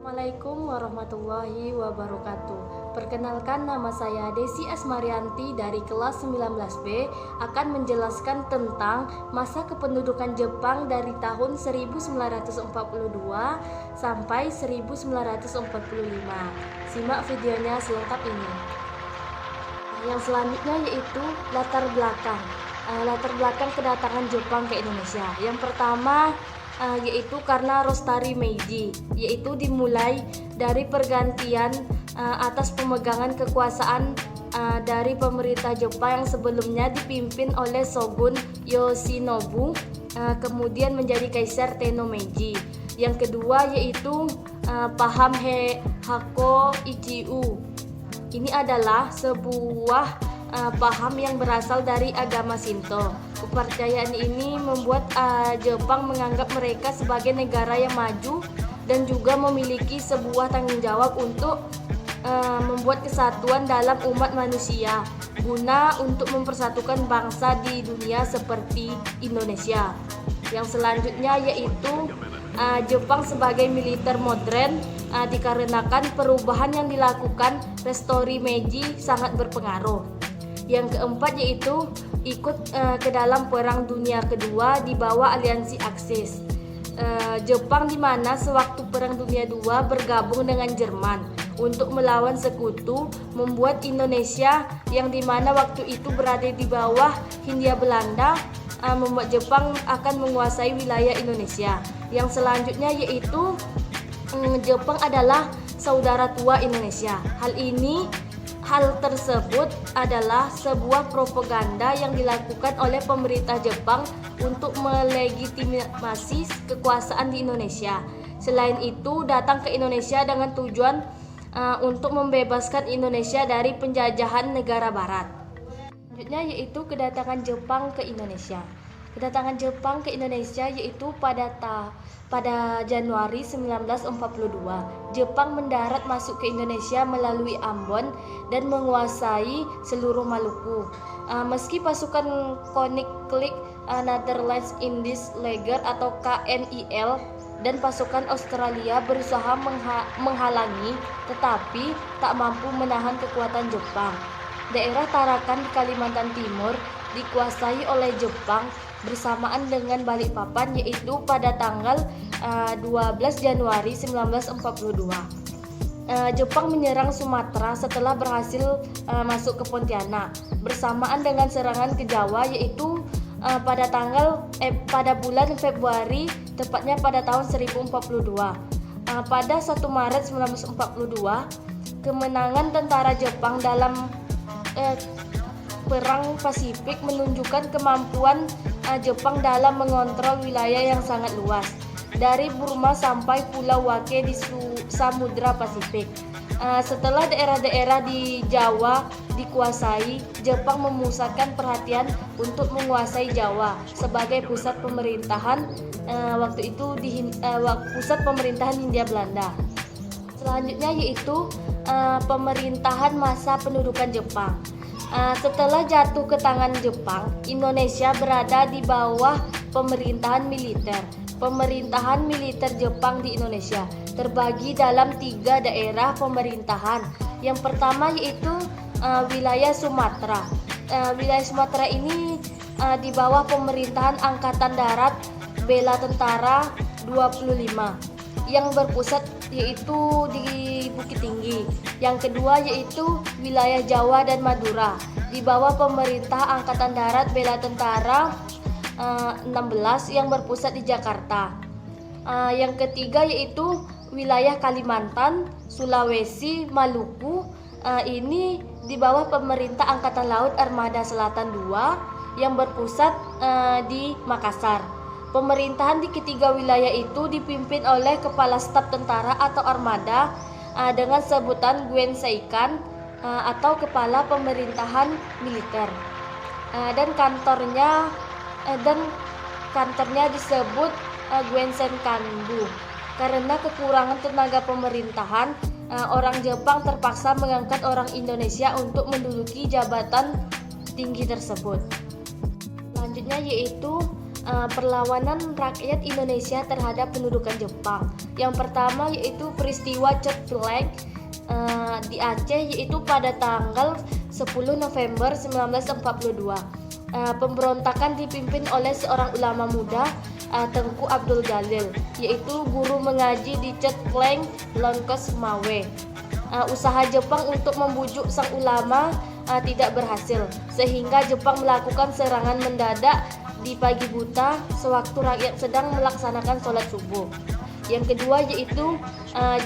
Assalamualaikum warahmatullahi wabarakatuh. Perkenalkan, nama saya Desi Asmarianti dari kelas 19B akan menjelaskan tentang masa kependudukan Jepang dari tahun 1942 sampai 1945. Simak videonya selengkap ini. Yang selanjutnya yaitu latar belakang. Latar belakang kedatangan Jepang ke Indonesia. Yang pertama yaitu karena Rostari Meiji, yaitu dimulai dari pergantian atas pemegangan kekuasaan dari pemerintah Jepang yang sebelumnya dipimpin oleh Shogun Yoshinobu, kemudian menjadi Kaisar Tenno Meiji. Yang kedua yaitu paham Hako Ichiu. Ini adalah sebuah paham yang berasal dari agama Shinto. Kepercayaan ini membuat Jepang menganggap mereka sebagai negara yang maju dan juga memiliki sebuah tanggung jawab untuk membuat kesatuan dalam umat manusia guna untuk mempersatukan bangsa di dunia seperti Indonesia. Yang selanjutnya yaitu Jepang sebagai militer modern dikarenakan perubahan yang dilakukan Rostari Meiji sangat berpengaruh. Yang keempat yaitu ikut ke dalam Perang Dunia Kedua di bawah aliansi Aksis. Jepang di mana sewaktu Perang Dunia II bergabung dengan Jerman untuk melawan sekutu, membuat Indonesia yang di mana waktu itu berada di bawah Hindia Belanda, membuat Jepang akan menguasai wilayah Indonesia. Yang selanjutnya yaitu Jepang adalah saudara tua Indonesia. Hal tersebut adalah sebuah propaganda yang dilakukan oleh pemerintah Jepang untuk melegitimasi kekuasaan di Indonesia. Selain itu, datang ke Indonesia dengan tujuan untuk membebaskan Indonesia dari penjajahan negara barat. Selanjutnya yaitu kedatangan Jepang ke Indonesia. Kedatangan Jepang ke Indonesia yaitu pada Januari 1942. Jepang mendarat masuk ke Indonesia melalui Ambon dan menguasai seluruh Maluku. Meski pasukan Koninklijke Nederlandse Indisch Leger atau KNIL dan pasukan Australia berusaha menghalangi, tetapi tak mampu menahan kekuatan Jepang. Daerah Tarakan di Kalimantan Timur dikuasai oleh Jepang bersamaan dengan Balikpapan, yaitu pada tanggal 12 Januari 1942. Jepang menyerang Sumatera setelah berhasil masuk ke Pontianak bersamaan dengan serangan ke Jawa, yaitu pada bulan Februari, tepatnya pada tahun 1042. Pada 1 Maret 1942, kemenangan tentara Jepang dalam Perang Pasifik menunjukkan kemampuan Jepang dalam mengontrol wilayah yang sangat luas, dari Burma sampai Pulau Wake di Samudra Pasifik. Setelah daerah-daerah di Jawa dikuasai, Jepang memusatkan perhatian untuk menguasai Jawa sebagai pusat pemerintahan waktu itu pusat pemerintahan Hindia Belanda. Selanjutnya yaitu pemerintahan masa pendudukan Jepang. Setelah jatuh ke tangan Jepang, Indonesia berada di bawah pemerintahan militer. Pemerintahan militer Jepang di Indonesia terbagi dalam 3 daerah pemerintahan. Yang pertama yaitu wilayah Sumatera. Wilayah Sumatera ini di bawah pemerintahan Angkatan Darat Bela Tentara 25 yang berpusat yaitu di Bukit Tinggi. Yang kedua yaitu wilayah Jawa dan Madura di bawah pemerintah Angkatan Darat Bela Tentara 16 yang berpusat di Jakarta. Yang ketiga yaitu wilayah Kalimantan, Sulawesi, Maluku, ini di bawah pemerintah Angkatan Laut Armada Selatan 2 yang berpusat di Makassar. Pemerintahan di ketiga wilayah itu dipimpin oleh Kepala Staf Tentara atau Armada dengan sebutan Gwen Saikan atau Kepala Pemerintahan Militer, dan kantornya disebut Gwen Senkanbu. Karena kekurangan tenaga pemerintahan, orang Jepang terpaksa mengangkat orang Indonesia untuk menduduki jabatan tinggi tersebut. Selanjutnya yaitu perlawanan rakyat Indonesia terhadap pendudukan Jepang. Yang pertama yaitu peristiwa Chot Flag di Aceh, yaitu pada tanggal 10 November 1942. Pemberontakan dipimpin oleh seorang ulama muda, Tengku Abdul Jalil, yaitu guru mengaji di Chot Flag, Lonkos Mawe. Usaha Jepang untuk membujuk sang ulama tidak berhasil, sehingga Jepang melakukan serangan mendadak di pagi buta sewaktu rakyat sedang melaksanakan sholat subuh. Yang kedua yaitu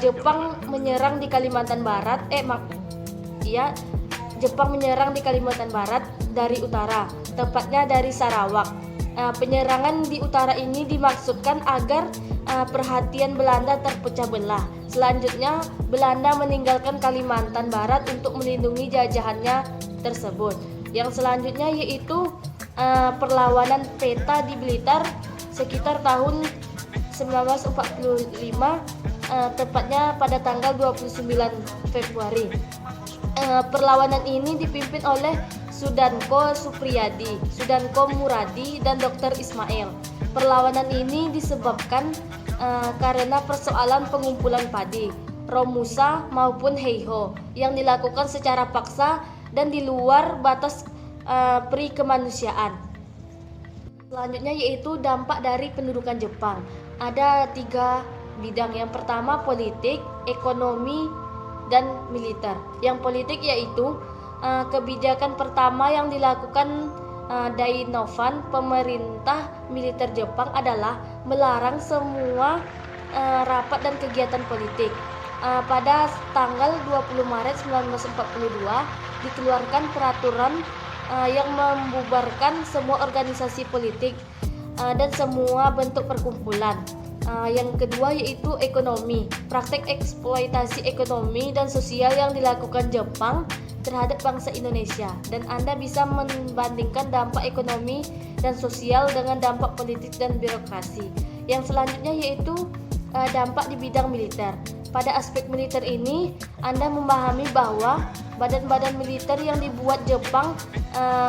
Jepang menyerang di Kalimantan Barat. Jepang menyerang di Kalimantan Barat dari utara, tepatnya dari Sarawak. Penyerangan di utara ini dimaksudkan agar perhatian Belanda terpecah belah. Selanjutnya, Belanda meninggalkan Kalimantan Barat untuk melindungi jajahannya tersebut. Yang selanjutnya yaitu perlawanan peta di Blitar sekitar tahun 1945, tepatnya pada tanggal 29 Februari. Perlawanan ini dipimpin oleh Sudanko Supriyadi, Sudanko Muradi, dan Dr. Ismail. Perlawanan ini disebabkan karena persoalan pengumpulan padi, Romusa maupun Heiho yang dilakukan secara paksa dan di luar batas peri kemanusiaan. Selanjutnya yaitu dampak dari pendudukan Jepang. Ada 3 bidang. Yang pertama politik, ekonomi, dan militer. Yang politik yaitu kebijakan pertama yang dilakukan Dainovan, pemerintah militer Jepang, adalah melarang semua rapat dan kegiatan politik. Pada tanggal 20 Maret 1942 dikeluarkan peraturan yang membubarkan semua organisasi politik dan semua bentuk perkumpulan. Yang kedua yaitu ekonomi, praktek eksploitasi ekonomi dan sosial yang dilakukan Jepang terhadap bangsa Indonesia, dan Anda bisa membandingkan dampak ekonomi dan sosial dengan dampak politik dan birokrasi. Yang selanjutnya yaitu dampak di bidang militer. Pada aspek militer ini, Anda memahami bahwa badan-badan militer yang dibuat Jepang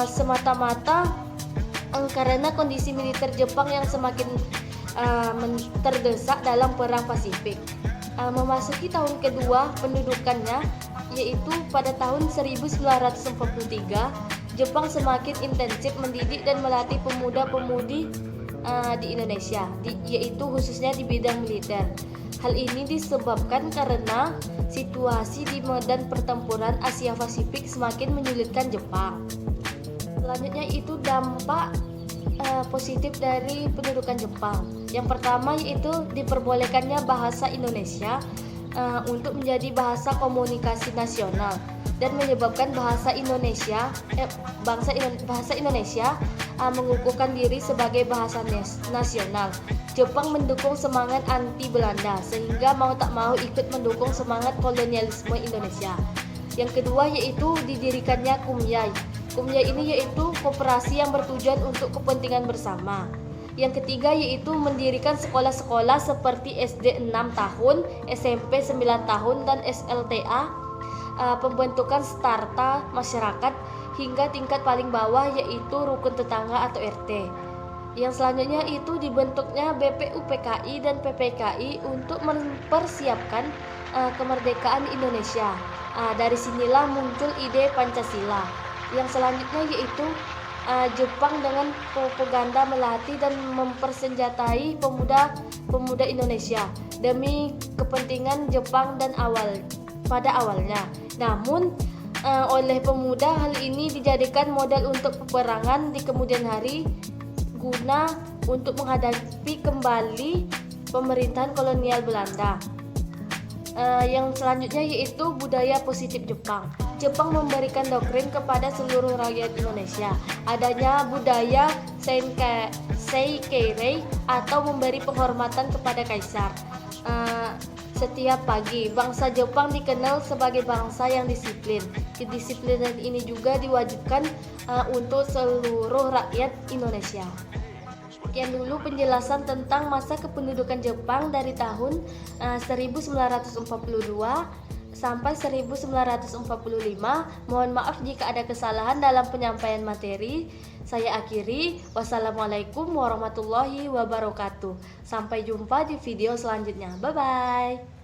semata-mata karena kondisi militer Jepang yang semakin terdesak dalam Perang Pasifik. Memasuki tahun kedua pendudukannya, yaitu pada tahun 1943, Jepang semakin intensif mendidik dan melatih pemuda-pemudi di Indonesia, yaitu khususnya di bidang militer. Hal ini disebabkan karena situasi di medan pertempuran Asia Pasifik semakin menyulitkan Jepang. Selanjutnya itu dampak positif dari pendudukan Jepang. Yang pertama yaitu diperbolehkannya bahasa Indonesia untuk menjadi bahasa komunikasi nasional dan menyebabkan bahasa Indonesia mengukuhkan diri sebagai bahasa nasional. Jepang mendukung semangat anti Belanda sehingga mau tak mau ikut mendukung semangat kolonialisme Indonesia. Yang kedua yaitu didirikannya Kumyai. Kumyai ini yaitu koperasi yang bertujuan untuk kepentingan bersama. Yang ketiga yaitu mendirikan sekolah-sekolah seperti SD 6 tahun, SMP 9 tahun, dan SLTA, pembentukan starta masyarakat hingga tingkat paling bawah yaitu rukun tetangga atau RT. Yang selanjutnya itu dibentuknya BPUPKI dan PPKI untuk mempersiapkan kemerdekaan Indonesia. Dari sinilah muncul ide Pancasila. Yang selanjutnya yaitu Jepang dengan propaganda melatih dan mempersenjatai pemuda Indonesia demi kepentingan Jepang pada awalnya. Namun oleh pemuda hal ini dijadikan modal untuk peperangan di kemudian hari guna untuk menghadapi kembali pemerintahan kolonial Belanda. Yang selanjutnya yaitu budaya positif Jepang. Jepang memberikan doktrin kepada seluruh rakyat Indonesia adanya budaya Seikei atau memberi penghormatan kepada kaisar. Setiap pagi, bangsa Jepang dikenal sebagai bangsa yang disiplin. Kedisiplinan ini juga diwajibkan untuk seluruh rakyat Indonesia. Sekian dulu penjelasan tentang masa kependudukan Jepang dari tahun 1942 sampai 1945. Mohon maaf jika ada kesalahan dalam penyampaian materi. Saya akhiri. Wassalamualaikum warahmatullahi wabarakatuh. Sampai jumpa di video selanjutnya. Bye bye.